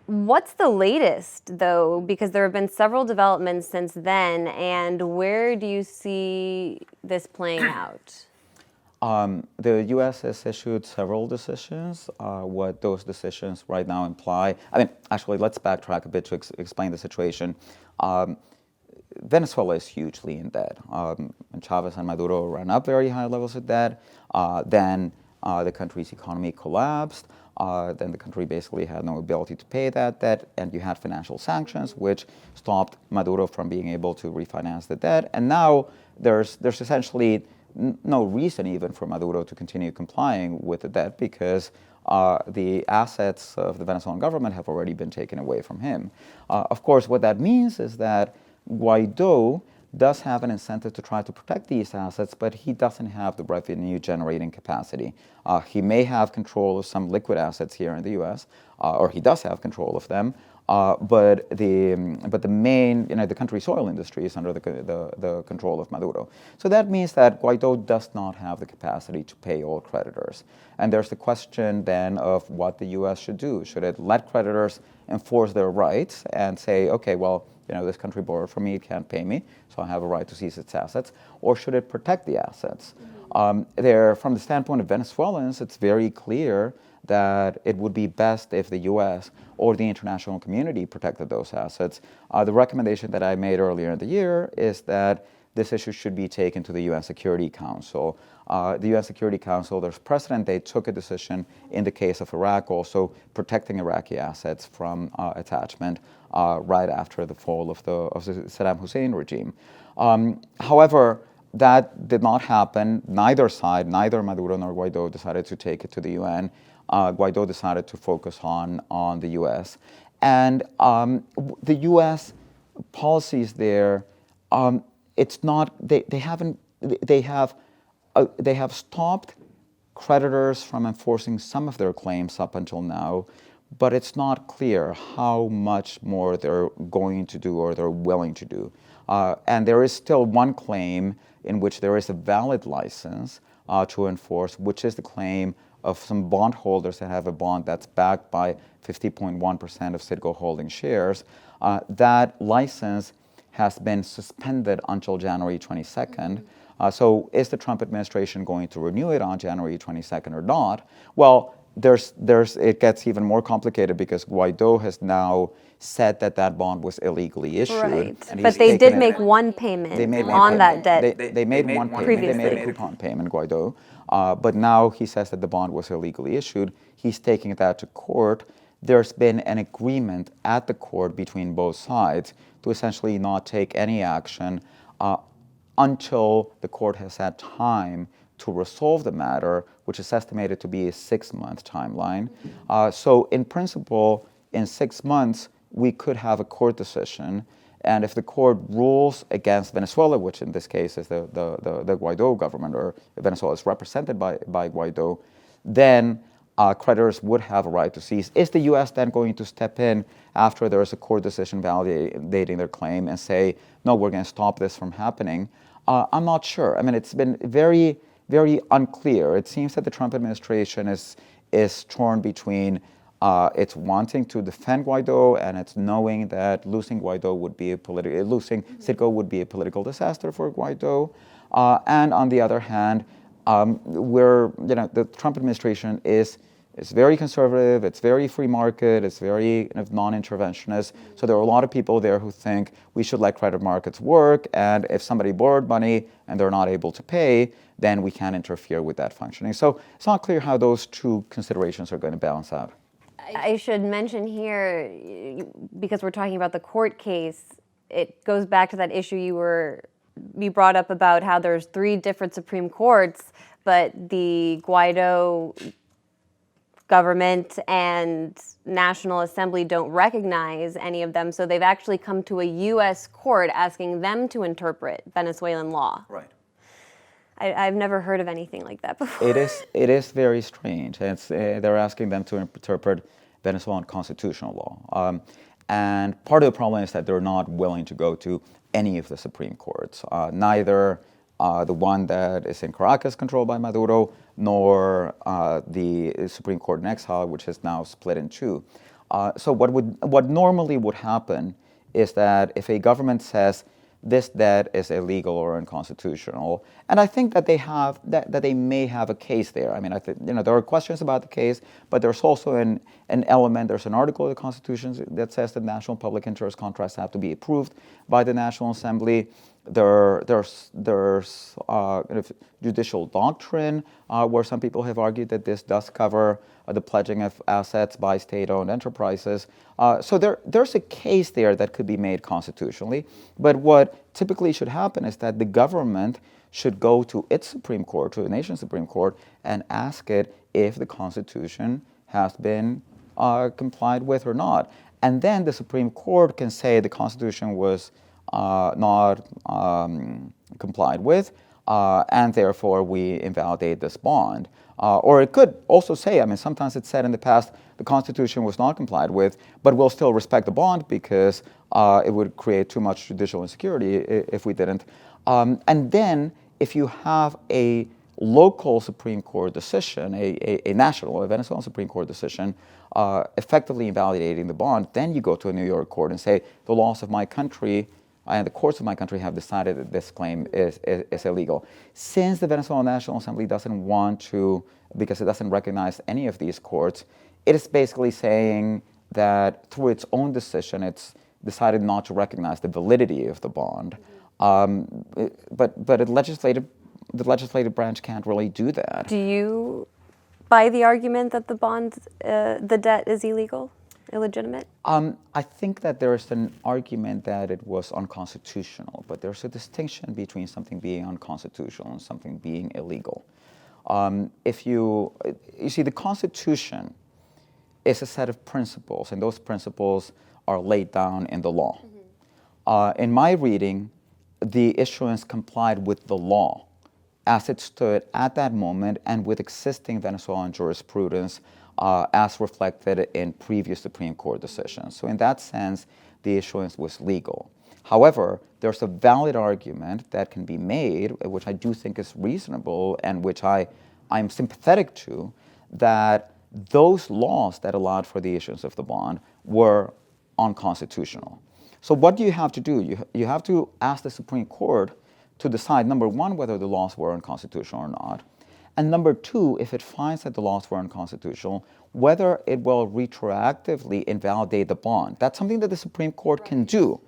What's the latest, though? Because there have been several developments since then, and where do you see this playing out?
The U.S. has issued several decisions. What those decisions right now imply, I mean, actually, let's backtrack a bit to explain the situation. Venezuela is hugely in debt. And Chavez and Maduro ran up very high levels of debt. Then the country's economy collapsed. Then the country basically had no ability to pay that debt, and you had financial sanctions, which stopped Maduro from being able to refinance the debt. And now there's essentially no reason even for Maduro to continue complying with the debt, because the assets of the Venezuelan government have already been taken away from him. Of course, what that means is that Guaido does have an incentive to try to protect these assets, but he doesn't have the revenue generating capacity. He may have control of some liquid assets here in the U.S., or he does have control of them, but the main, the country's oil industry is under the control of Maduro. So that means that Guaido does not have the capacity to pay all creditors. And there's the question then of what the U.S. should do. Should it let creditors enforce their rights and say, okay, well, this country borrowed from me, it can't pay me, so I have a right to seize its assets, or should it protect the assets? From the standpoint of Venezuelans, it's very clear that it would be best if the U.S. or the international community protected those assets. The recommendation that I made earlier in the year is that this issue should be taken to the UN Security Council. The UN Security Council, there's precedent. They took a decision in the case of Iraq, also protecting Iraqi assets from attachment right after the fall of the Saddam Hussein regime. However, that did not happen. Neither side, neither Maduro nor Guaido, decided to take it to the UN. Guaido decided to focus on the U.S. And the U.S. policies there, it's not, they have stopped creditors from enforcing some of their claims up until now, but it's not clear how much more they're going to do or they're willing to do. And there is still one claim in which there is a valid license to enforce, which is the claim of some bondholders that have a bond that's backed by 50.1% of Citgo holding shares. That license has been suspended until January 22nd. So is the Trump administration going to renew it on January 22nd or not? Well, it gets even more complicated because Guaidó has now said that that bond was illegally issued.
Right.
And
But they did make one payment on that debt.
They made one payment.
Previously.
They made a coupon payment, Guaidó. But now he says that the bond was illegally issued. He's taking that to court. There's been an agreement at the court between both sides to essentially not take any action until the court has had time to resolve the matter, which is estimated to be a 6-month timeline. So in principle, in 6 months, we could have a court decision. And if the court rules against Venezuela, which in this case is the Guaidó government, or Venezuela is represented by Guaidó, then creditors would have a right to seize. Is the U.S. then going to step in after there is a court decision validating their claim and say, no, we're going to stop this from happening? I'm not sure. I mean, it's been very, very unclear. It seems that the Trump administration is torn between it's wanting to defend Guaidó and it's knowing that losing Guaidó would be losing Citgo would be a political disaster for Guaidó. And on the other hand, the Trump administration is very conservative, it's very free market, it's very non-interventionist. So there are a lot of people there who think we should let credit markets work, and if somebody borrowed money and they're not able to pay, then we can't interfere with that functioning. So it's not clear how those two considerations are going to balance out.
I should mention here, because we're talking about the court case, it goes back to that issue you brought up about how there's 3 different Supreme Courts, but the Guaidó government and National Assembly don't recognize any of them, so they've actually come to a U.S. court asking them to interpret Venezuelan law.
Right.
I've never heard of anything like that before.
It is very strange. They're asking them to interpret Venezuelan constitutional law. And part of the problem is that they're not willing to go to any of the Supreme Courts, neither the one that is in Caracas controlled by Maduro, nor the Supreme Court in exile, which is now split in 2. So what normally would happen is that if a government says this debt is illegal or unconstitutional, and I think that they may have a case there. I mean, there are questions about the case, but there's also an element. There's an article of the Constitution that says that national public interest contracts have to be approved by the National Assembly. There's judicial doctrine where some people have argued that this does cover the pledging of assets by state-owned enterprises. So there's a case there that could be made constitutionally. But what typically should happen is that the government should go to its Supreme Court, to the nation's Supreme Court, and ask it if the Constitution has been complied with or not. And then the Supreme Court can say the Constitution was not complied with, and therefore we invalidate this bond. Or it could also say, I mean, sometimes it's said in the past, the Constitution was not complied with, but we'll still respect the bond because it would create too much judicial insecurity if we didn't. And then if you have a local Supreme Court decision, a Venezuelan Supreme Court decision, effectively invalidating the bond, then you go to a New York court and say, the laws of my country and the courts of my country have decided that this claim is illegal. Since the Venezuelan National Assembly doesn't want to, because it doesn't recognize any of these courts, it is basically saying that through its own decision, it's decided not to recognize the validity of the bond. But the legislative branch can't really do that.
Do you buy the argument that the debt is illegal? Illegitimate?
I think that there's an argument that it was unconstitutional, but there's a distinction between something being unconstitutional and something being illegal. If you see, the Constitution is a set of principles, and those principles are laid down in the law. In my reading, the issuance complied with the law as it stood at that moment and with existing Venezuelan jurisprudence as reflected in previous Supreme Court decisions. So in that sense, the issuance was legal. However, there's a valid argument that can be made, which I do think is reasonable and which I'm sympathetic to, that those laws that allowed for the issuance of the bond were unconstitutional. So what do you have to do? You have to ask the Supreme Court to decide, number one, whether the laws were unconstitutional or not, and number two, if it finds that the laws were unconstitutional, whether it will retroactively invalidate the bond. That's something that the Supreme Court can do.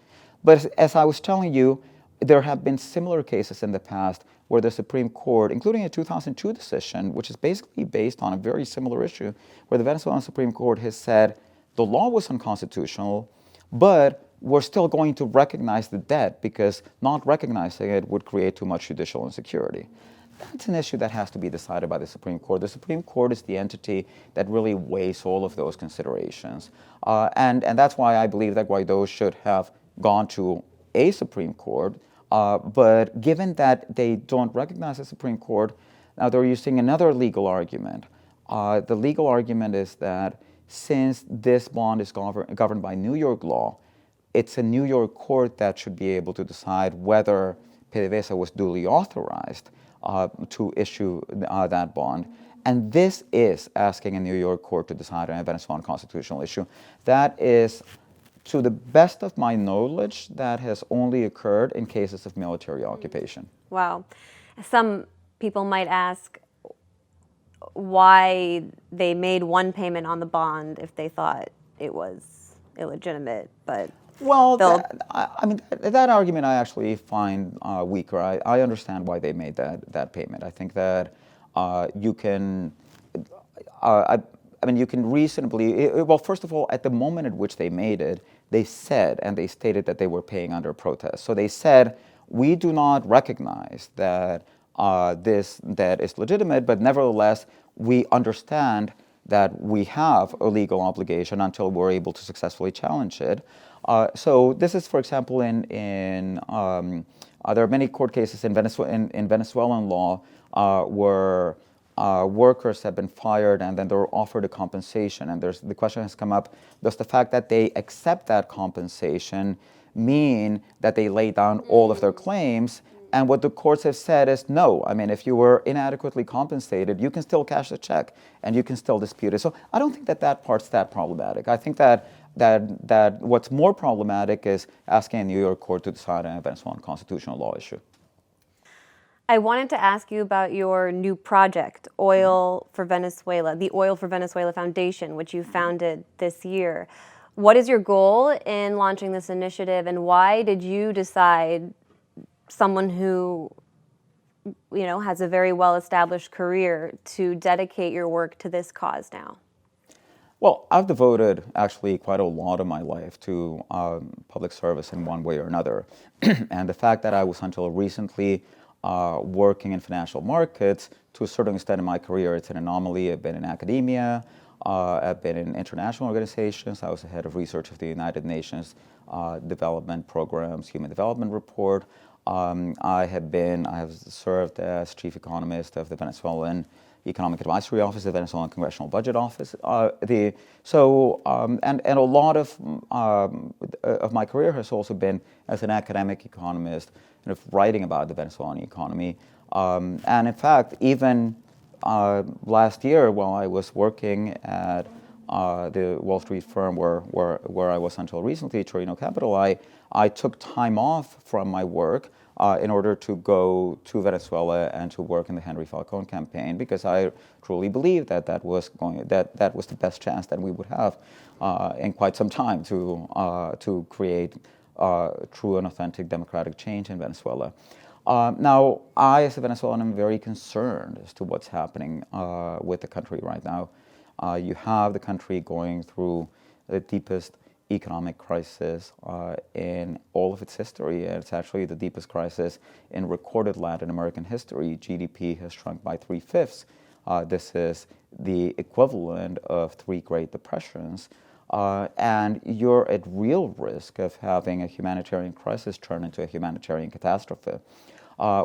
But as I was telling you, there have been similar cases in the past where the Supreme Court, including a 2002 decision, which is basically based on a very similar issue, where the Venezuelan Supreme Court has said the law was unconstitutional, but we're still going to recognize the debt because not recognizing it would create too much judicial insecurity. That's an issue that has to be decided by the Supreme Court. The Supreme Court is the entity that really weighs all of those considerations. And that's why I believe that Guaidó should have gone to a Supreme Court. But given that they don't recognize the Supreme Court, now they're using another legal argument. The legal argument is that since this bond is governed by New York law, it's a New York court that should be able to decide whether PDVSA was duly authorized to issue that bond. And this is asking a New York court to decide on a Venezuelan constitutional issue. That is, to the best of my knowledge, that has only occurred in cases of military occupation.
Wow. Some people might ask why they made one payment on the bond if they thought it was illegitimate, but
well, that argument I actually find weaker. I understand why they made that payment. I think that you can, you can reasonably, well, first of all, at the moment at which they made it, they said, and they stated that they were paying under protest. So they said, we do not recognize that this debt is legitimate, but nevertheless, we understand that we have a legal obligation until we're able to successfully challenge it. So this is, for example, there are many court cases in Venezuelan law where workers have been fired and then they're offered a compensation. And the question has come up, does the fact that they accept that compensation mean that they lay down all of their claims? And what the courts have said is no. I mean, if you were inadequately compensated, you can still cash the check and you can still dispute it. So I don't think that part's that problematic. I think that what's more problematic is asking a New York court to decide on a Venezuelan constitutional law issue.
I wanted to ask you about your new project, Oil for Venezuela, the Oil for Venezuela Foundation, which you founded this year. What is your goal in launching this initiative, and why did you decide, someone who has a very well-established career, to dedicate your work to this cause now?
Well, I've devoted actually quite a lot of my life to public service in one way or another. And the fact that I was until recently working in financial markets, to a certain extent in my career, it's an anomaly. I've been in academia, I've been in international organizations. I was the head of research of the United Nations Development Program's Human Development Report. I have served as chief economist of the Venezuelan Economic Advisory Office, the Venezuelan Congressional Budget Office. And a lot of my career has also been as an academic economist, writing about the Venezuelan economy. And in fact, even last year, while I was working at the Wall Street firm where I was until recently, Torino Capital, I took time off from my work in order to go to Venezuela and to work in the Henri Falcón campaign, because I truly believe that was the best chance that we would have in quite some time to create true and authentic democratic change in Venezuela. Now, I, as a Venezuelan, am very concerned as to what's happening with the country right now. You have the country going through the deepest economic crisis in all of its history, and it's actually the deepest crisis in recorded Latin American history. GDP has shrunk by 3/5. This is the equivalent of 3 Great Depressions, and you're at real risk of having a humanitarian crisis turn into a humanitarian catastrophe.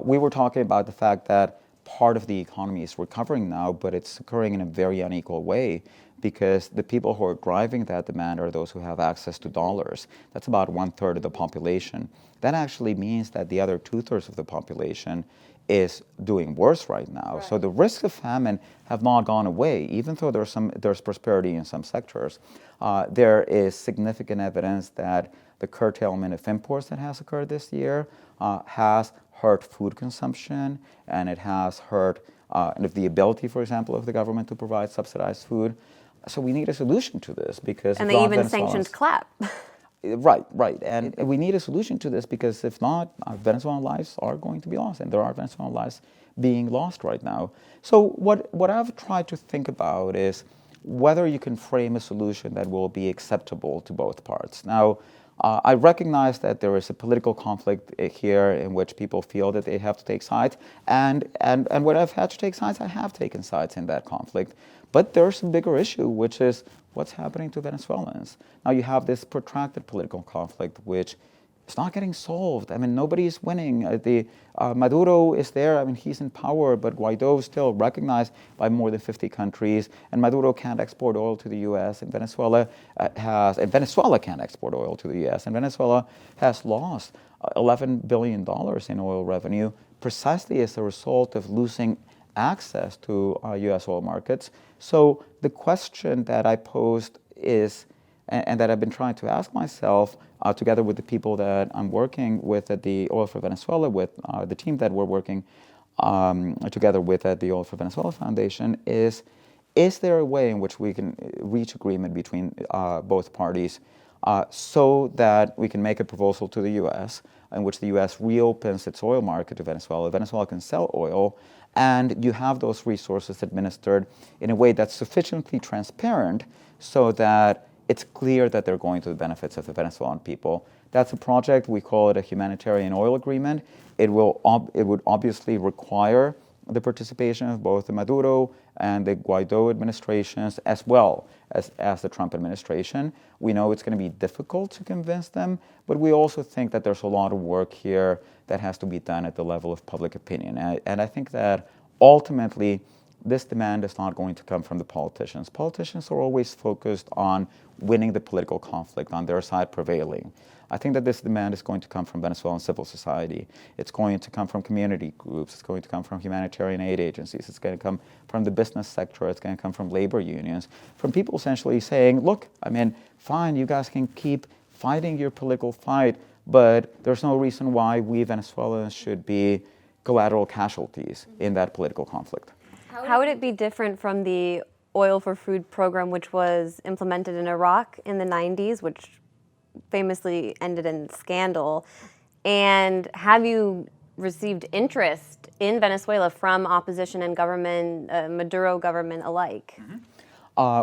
We were talking about the fact that part of the economy is recovering now, but it's occurring in a very unequal way, because the people who are driving that demand are those who have access to dollars. That's about 1/3 of the population. That actually means that the other 2/3 of the population is doing worse right now. Right. So the risks of famine have not gone away, even though there's prosperity in some sectors. There is significant evidence that the curtailment of imports that has occurred this year has hurt food consumption, and it has hurt the ability, for example, of the government to provide subsidized food. So we need a solution to this because
and they even sanctioned clap.
Right. And we need a solution to this because if not, Venezuelan lives are going to be lost, and there are Venezuelan lives being lost right now. So what I've tried to think about is whether you can frame a solution that will be acceptable to both parts. Now, I recognize that there is a political conflict here in which people feel that they have to take sides, and when I've had to take sides, I have taken sides in that conflict. But there's a bigger issue, which is what's happening to Venezuelans. Now you have this protracted political conflict, which is not getting solved. I mean, nobody's winning. Maduro is there. I mean, he's in power, but Guaidó is still recognized by more than 50 countries, and Maduro can't export oil to the U.S. And Venezuela can't export oil to the U.S. And Venezuela has lost $11 billion in oil revenue precisely as a result of losing access to U.S. oil markets. So the question that I posed is, and that I've been trying to ask myself, together with the people that I'm working with at the Oil for Venezuela, with the team that we're working together with at the Oil for Venezuela Foundation, is there a way in which we can reach agreement between both parties so that we can make a proposal to the U.S. in which the U.S. reopens its oil market to Venezuela. Venezuela can sell oil, and you have those resources administered in a way that's sufficiently transparent so that it's clear that they're going to the benefits of the Venezuelan people. That's a project. We call it a humanitarian oil agreement. It would obviously require the participation of both the Maduro and the Guaidó administrations, as well as the Trump administration. We know it's going to be difficult to convince them, but we also think that there's a lot of work here that has to be done at the level of public opinion. And I think that ultimately, this demand is not going to come from the politicians. Politicians are always focused on winning the political conflict, on their side prevailing. I think that this demand is going to come from Venezuelan civil society. It's going to come from community groups. It's going to come from humanitarian aid agencies. It's going to come from the business sector. It's going to come from labor unions, from people essentially saying, look, I mean, fine, you guys can keep fighting your political fight, but there's no reason why we Venezuelans should be collateral casualties in that political conflict.
How would it be different from the Oil for Food program, which was implemented in Iraq in the 90s, which famously ended in scandal? And have you received interest in Venezuela from opposition and government, Maduro government alike?
Mm-hmm.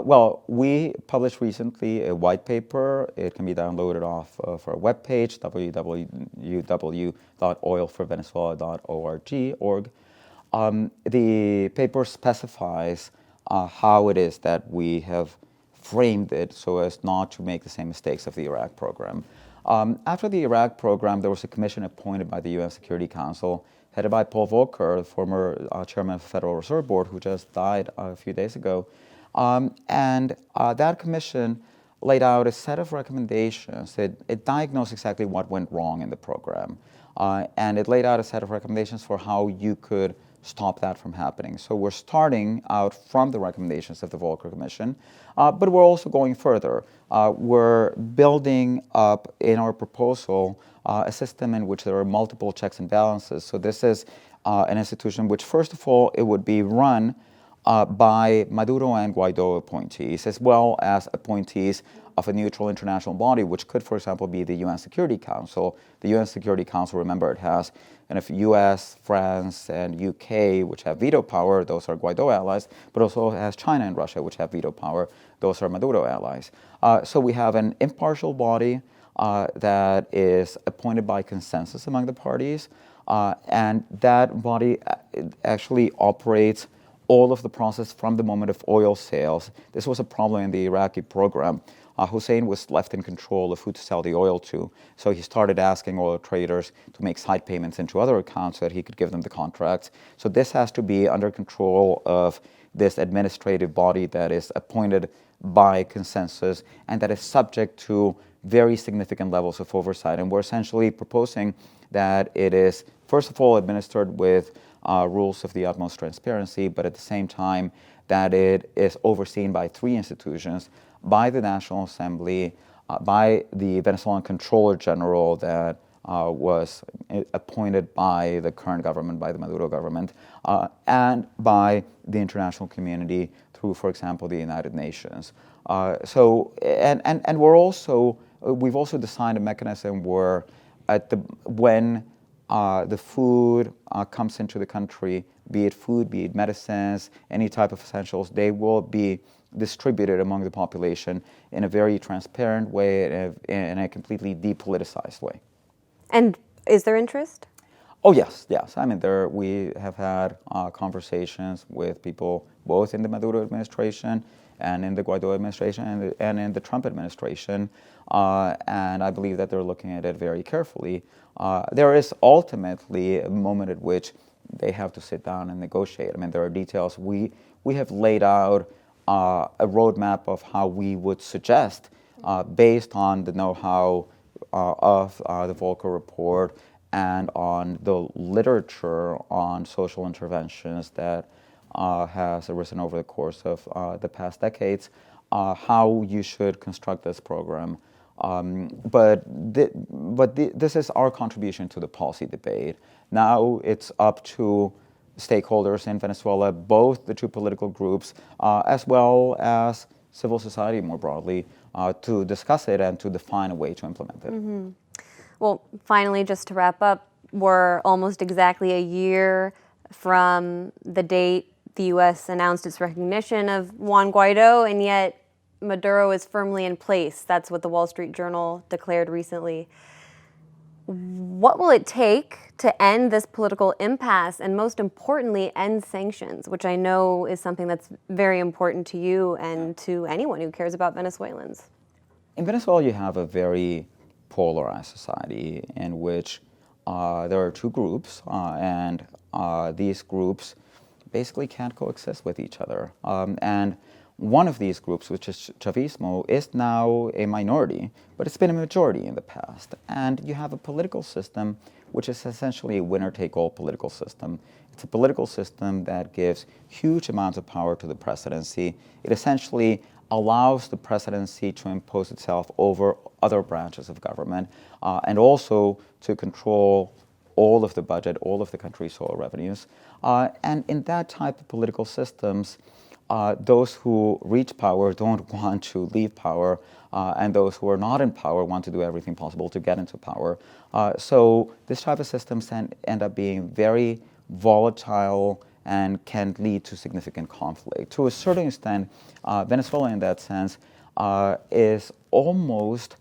Well, we published recently a white paper. It can be downloaded off of our webpage, www.oilforvenezuela.org. The paper specifies how it is that we have framed it so as not to make the same mistakes of the Iraq program. After the Iraq program, there was a commission appointed by the UN Security Council, headed by Paul Volcker, the former chairman of the Federal Reserve Board, who just died a few days ago. That commission laid out a set of recommendations. It diagnosed exactly what went wrong in the program. And it laid out a set of recommendations for how you could stop that from happening. So we're starting out from the recommendations of the Volcker Commission, but we're also going further. We're building up in our proposal a system in which there are multiple checks and balances. So this is an institution which, first of all, it would be run by Maduro and Guaidó appointees, as well as appointees of a neutral international body, which could, for example, be the UN Security Council. The UN Security Council, remember, it has US, France, and UK, which have veto power. Those are Guaidó allies, but also has China and Russia, which have veto power. Those are Maduro allies. So we have an impartial body that is appointed by consensus among the parties, and that body actually operates all of the process from the moment of oil sales. This was a problem in the Iraqi program. Hussein was left in control of who to sell the oil to, so he started asking oil traders to make side payments into other accounts so that he could give them the contracts. So this has to be under control of this administrative body that is appointed by consensus and that is subject to very significant levels of oversight. And we're essentially proposing that it is, first of all, administered with rules of the utmost transparency, but at the same time that it is overseen by three institutions, by the National Assembly, by the Venezuelan Controller General that was appointed by the current government, by the Maduro government, and by the international community through, for example, the United Nations. And we've also designed a mechanism where when the food comes into the country, be it food, be it medicines, any type of essentials, they will be distributed among the population in a very transparent way, in a completely depoliticized way.
And is there interest?
Oh, yes. I mean, we have had conversations with people both in the Maduro administration and in the Guaidó administration and in the Trump administration, and I believe that they're looking at it very carefully. There is ultimately a moment at which they have to sit down and negotiate. I mean, there are details. We have laid out a roadmap of how we would suggest, based on the know-how of the Volcker report and on the literature on social interventions that has arisen over the course of the past decades, how you should construct this program. This is our contribution to the policy debate. Now it's up to stakeholders in Venezuela, both the two political groups, as well as civil society more broadly, to discuss it and to define a way to implement it.
Mm-hmm. Well, finally, just to wrap up, we're almost exactly a year from the date the U.S. announced its recognition of Juan Guaidó, and yet Maduro is firmly in place. That's what the Wall Street Journal declared recently. What will it take to end this political impasse and, most importantly, end sanctions, which I know is something that's very important to you and to anyone who cares about Venezuelans?
In Venezuela, you have a very polarized society in which there are two groups, and these groups basically can't coexist with each other. And one of these groups, which is Chavismo, is now a minority, but it's been a majority in the past. And you have a political system which is essentially a winner-take-all political system. It's a political system that gives huge amounts of power to the presidency. It essentially allows the presidency to impose itself over other branches of government, and also to control all of the budget, all of the country's oil revenues. And in that type of political systems, those who reach power don't want to leave power, and those who are not in power want to do everything possible to get into power. So this type of systems end up being very volatile and can lead to significant conflict. To a certain extent, Venezuela in that sense is almost,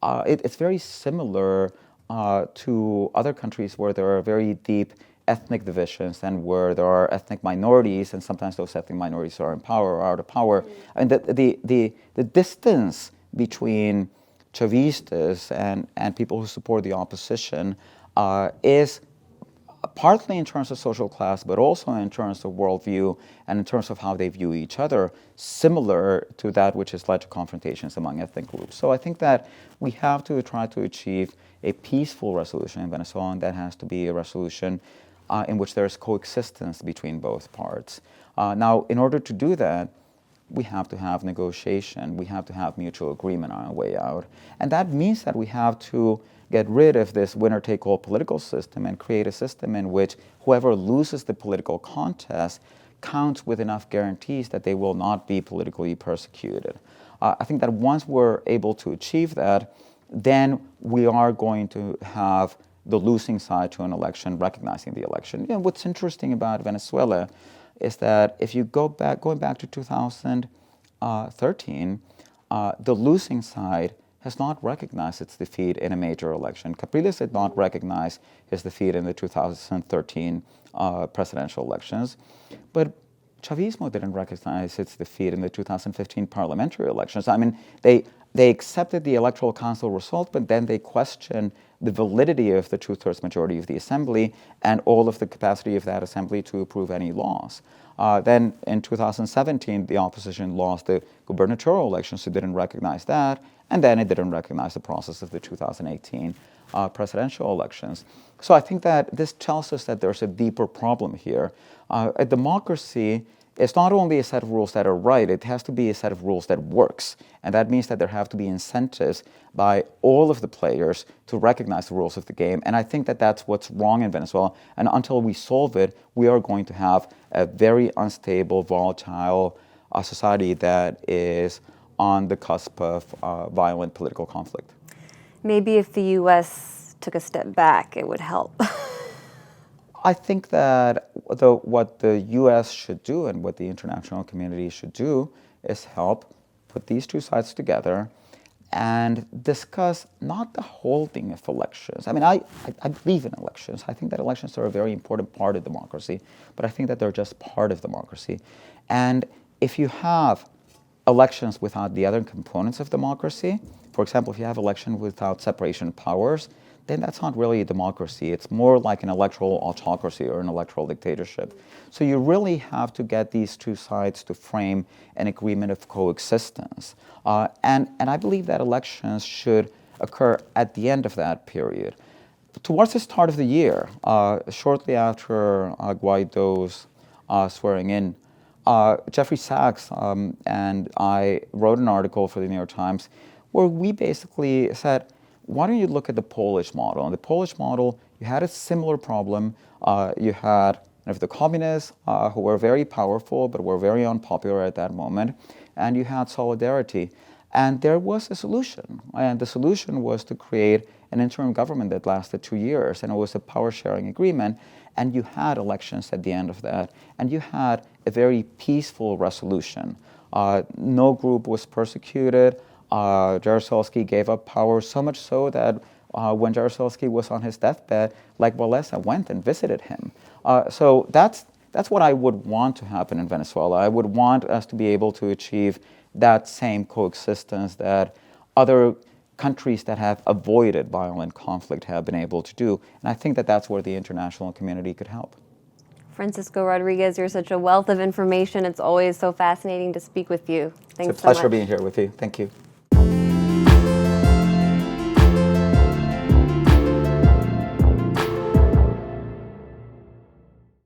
it's very similar to other countries where there are very deep ethnic divisions and where there are ethnic minorities, and sometimes those ethnic minorities are in power or out of power. And the distance between Chavistas and people who support the opposition is partly in terms of social class, but also in terms of worldview and in terms of how they view each other, similar to that which has led to confrontations among ethnic groups. So I think that we have to try to achieve a peaceful resolution in Venezuela, and that has to be a resolution in which there is coexistence between both parts. Now, in order to do that, we have to have negotiation. We have to have mutual agreement on our way out. And that means that we have to get rid of this winner-take-all political system and create a system in which whoever loses the political contest counts with enough guarantees that they will not be politically persecuted. I think that once we're able to achieve that, then we are going to have the losing side to an election recognizing the election. You know, what's interesting about Venezuela is that if you going back to 2013, the losing side has not recognized its defeat in a major election. Capriles did not recognize his defeat in the 2013 presidential elections, but Chavismo didn't recognize its defeat in the 2015 parliamentary elections. I mean, they accepted the Electoral Council result, but then they questioned the validity of the two-thirds majority of the assembly and all of the capacity of that assembly to approve any laws. Then in 2017, the opposition lost the gubernatorial elections, so it didn't recognize that, and then it didn't recognize the process of the 2018 presidential elections. So I think that this tells us that there's a deeper problem here. A democracy it's not only a set of rules that are right, it has to be a set of rules that works. And that means that there have to be incentives by all of the players to recognize the rules of the game. And I think that that's what's wrong in Venezuela. And until we solve it, we are going to have a very unstable, volatile society that is on the cusp of violent political conflict.
Maybe if the U.S. took a step back, it would help.
I think that what the U.S. should do and what the international community should do is help put these two sides together and discuss not the holding of elections. I mean, I believe in elections. I think that elections are a very important part of democracy, but I think that they're just part of democracy. And if you have elections without the other components of democracy, for example, if you have election without separation of powers, then that's not really a democracy. It's more like an electoral autocracy or an electoral dictatorship. So you really have to get these two sides to frame an agreement of coexistence. And I believe that elections should occur at the end of that period. Towards the start of the year, shortly after Guaido's swearing in, Jeffrey Sachs and I wrote an article for the New York Times where we basically said, why don't you look at the Polish model? In the Polish model, you had a similar problem. You had the communists who were very powerful but were very unpopular at that moment, and you had solidarity. And there was a solution, and the solution was to create an interim government that lasted 2 years, and it was a power-sharing agreement, and you had elections at the end of that, and you had a very peaceful resolution. No group was persecuted. Jaruzelski gave up power, so much so that when Jaruzelski was on his deathbed, Lech Walesa went and visited him. So that's what I would want to happen in Venezuela. I would want us to be able to achieve that same coexistence that other countries that have avoided violent conflict have been able to do. And I think that that's where the international community could help.
Francisco Rodríguez, you're such a wealth of information. It's always so fascinating to speak with you. Thanks so much.
It's a pleasure being here with you. Thank you.